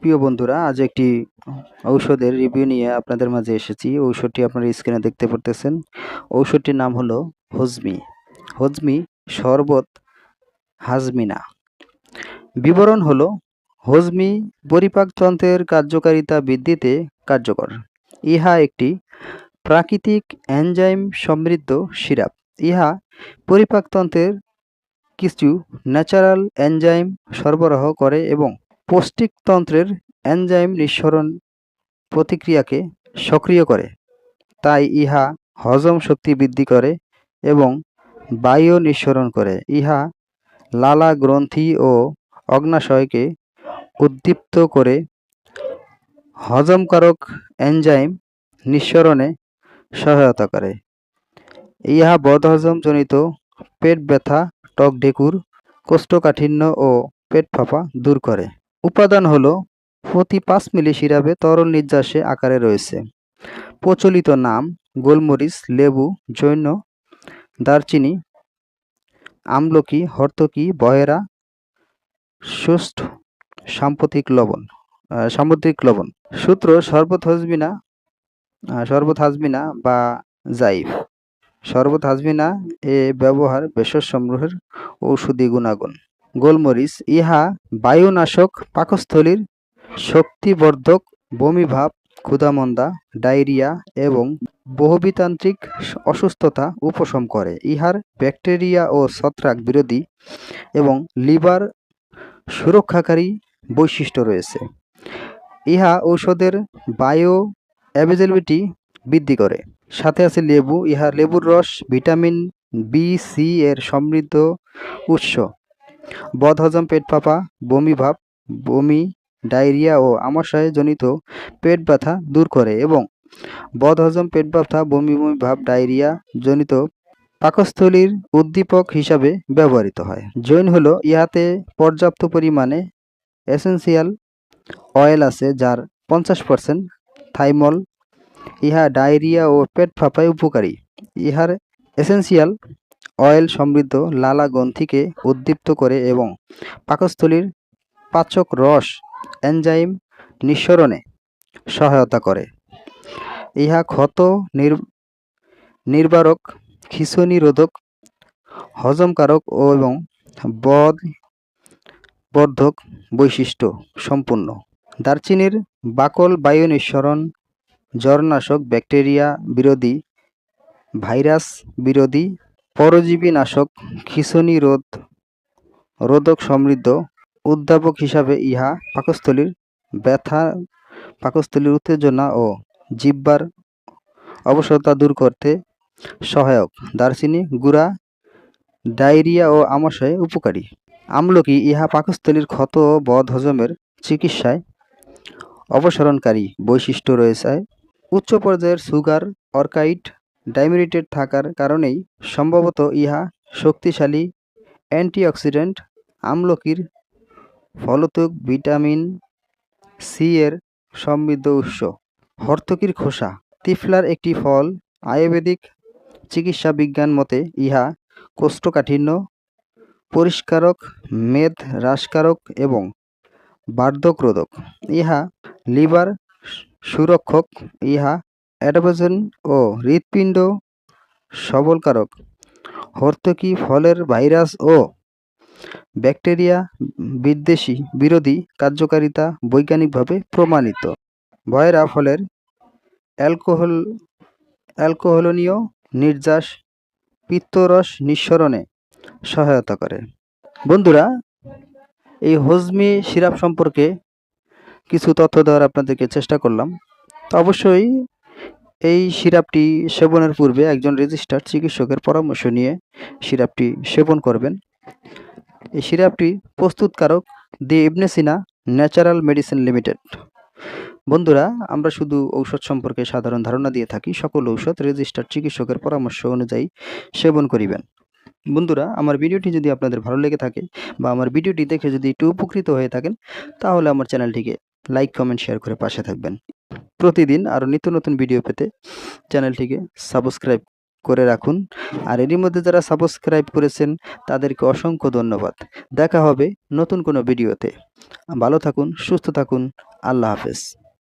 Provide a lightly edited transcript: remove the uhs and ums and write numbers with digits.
প্রিয় বন্ধুরা, আজ একটি ঔষধের রিভিউ নিয়ে আপনাদের মাঝে এসেছি। ঔষধটি আপনারা স্ক্রিনে দেখতে পারতেছেন। ঔষধটির নাম হলো হজমি। হজমি শরবত হাজমিনা। বিবরণ হলো, হজমি পরিপাকতন্ত্রের কার্যকারিতা বৃদ্ধিতে কার্যকর। ইহা একটি প্রাকৃতিক এনজাইম সমৃদ্ধ সিরাপ। ইহা পরিপাকতন্ত্রের কিছু ন্যাচারাল এনজাইম সরবরাহ করে এবং পৌষ্টিকতন্ত্রের এনজাইম নিঃসরণ প্রতিক্রিয়াকে সক্রিয় করে। তাই ইহা হজম শক্তি বৃদ্ধি করে এবং বায়ু নিঃসরণ করে। ইহা লালা গ্রন্থি ও অগ্নাশয়কে উদ্দীপ্ত করে হজমকারক এনজাইম নিঃসরণে সহায়তা করে। ইহা বদহজমজনিত পেট ব্যথা, টক ঢেকুর, কোষ্ঠকাঠিন্য ও পেট ফাঁপা দূর করে। উপাদান হলো, প্রতি 5 মিলি সিরাপে তরল নির্যাসে আকারে রয়েছে। প্রচলিত নাম: গোলমরিচ, লেবু, জৈন, দারচিনি, আমলকি, হর্তকি, বয়রা, সুষ্ঠ, সামুদ্রিক লবণ। সূত্র: শরবত হাজমিনা বা জাইফ। শরবত হাজমিনা এ ব্যবহার ভেষজ সমূহের ঔষধি গুণাগুণ। গোলমরিচ: ইহা বায়ুনাশক, পাকস্থলীর শক্তিবর্ধক, বমিভাব, ক্ষুধামন্দা, ডায়রিয়া এবং বহুবিতান্ত্রিক অসুস্থতা উপশম করে। ইহার ব্যাকটেরিয়া ও ছত্রাক বিরোধী এবং লিভার সুরক্ষাকারী বৈশিষ্ট্য রয়েছে। ইহা ঔষধের বায়ো অ্যাভেলেবিলিটি বৃদ্ধি করে। সাথে আছে লেবু। ইহা লেবুর রস ভিটামিন বি-সি এর সমৃদ্ধ উৎস। বদহজম, পেট ফাঁপা, বমিভাব, বমি, ডায়রিয়া ও আমাশয় জনিত পেট ব্যথা দূর করে এবং বদহজম, পেট ব্যথা, বমি ভাব, ডায়রিয়া জনিত পাকস্থলীর উদ্দীপক হিসাবে ব্যবহৃত হয়। জৈন হলো, ইহাতে পর্যাপ্ত পরিমাণে এসেন্সিয়াল অয়েল আছে, যার 50% থাইমল। ইহা ডায়রিয়া ও পেট ফাঁপায় উপকারী। ইহার এসেন্সিয়াল অয়েল সমৃদ্ধ লালা গ্রন্থিকে উদ্দীপ্ত করে এবং পাকস্থলীর পাচক রস এনজাইম নিঃসরণে সহায়তা করে। ইহা ক্ষত নির্বারক, খিঁচুনি রোধক, হজমকারক এবং বর্ধক বৈশিষ্ট্য সম্পূর্ণ। দারচিনির বাকল বায়ু নিঃসরণ, জ্বরনাশক, ব্যাকটেরিয়া বিরোধী, ভাইরাস বিরোধী, পরজীবী নাশক, খিঁচুনি রোধক সমৃদ্ধ উদ্দীপক হিসাবে ইহা পাকস্থলীর ব্যথা, পাকস্থলীর উত্তেজনা ও জিহ্বার অবসাদতা দূর করতে সহায়ক। দারচিনি গুঁড়া ডায়রিয়া ও আমাশয়ে উপকারী। আমলকি: ইহা পাকস্থলীর ক্ষত ও বদহজমের চিকিৎসায় অপসারণকারী বৈশিষ্ট্য রয়েছে। উচ্চ পর্যায়ের সুগার অর্কাইড ডাইমেরিটেড থাকার কারণেই সম্ভবত ইহা শক্তিশালী অ্যান্টিঅক্সিডেন্ট। আমলকির ফলতুক ভিটামিন সি এর সমৃদ্ধ উৎস। হর্তকির খোসা: ত্রিফলার একটি ফল। আয়ুর্বেদিক চিকিৎসা বিজ্ঞান মতে ইহা কোষ্ঠকাঠিন্য পরিষ্কারক, মেদ হ্রাসকারক এবং বার্ধক্যরোধক। ইহা লিভার সুরক্ষক। ইহা অ্যাডাপশন ও হৃৎপিণ্ড সবলকারক। হর্তকি ফলের ভাইরাস ও ব্যাকটেরিয়া বিরোধী কার্যকারিতা বৈজ্ঞানিকভাবে প্রমাণিত। বয়রা ফলের অ্যালকোহলীয় নির্যাস পিত্তরস নিঃসরণে সহায়তা করে। বন্ধুরা, এই হজমি সিরাপ সম্পর্কে কিছু তথ্য দেওয়ার আপনাদেরকে চেষ্টা করলাম। তো অবশ্যই এই সিরাপটি সেবনের পূর্বে একজন রেজিস্টার্ড চিকিৎসকের পরামর্শ নিয়ে সিরাপটি সেবন করবেন। এই সিরাপটি প্রস্তুতকারক দি ইবনে সিনা ন্যাচারাল মেডিসিন লিমিটেড। বন্ধুরা, আমরা শুধু ঔষধ সম্পর্কে সাধারণ ধারণা দিয়ে থাকি। সকল ঔষধ রেজিস্টার্ড চিকিৎসকের পরামর্শ অনুযায়ী সেবন করিবেন। বন্ধুরা, আমার ভিডিওটি যদি আপনাদের ভালো লেগে থাকে বা আমার ভিডিওটি দেখে যদি একটু উপকৃত হয়ে থাকেন, তাহলে আমার চ্যানেলটিকে লাইক, কমেন্ট, শেয়ার করে পাশে থাকবেন। প্রতিদিন আরও নিত্য নতুন ভিডিও পেতে চ্যানেলটিকে সাবস্ক্রাইব করে রাখুন। আর এরই মধ্যে যারা সাবস্ক্রাইব করেছেন তাদেরকে অসংখ্য ধন্যবাদ। দেখা হবে নতুন কোনো ভিডিওতে। ভালো থাকুন, সুস্থ থাকুন। আল্লাহ হাফেজ।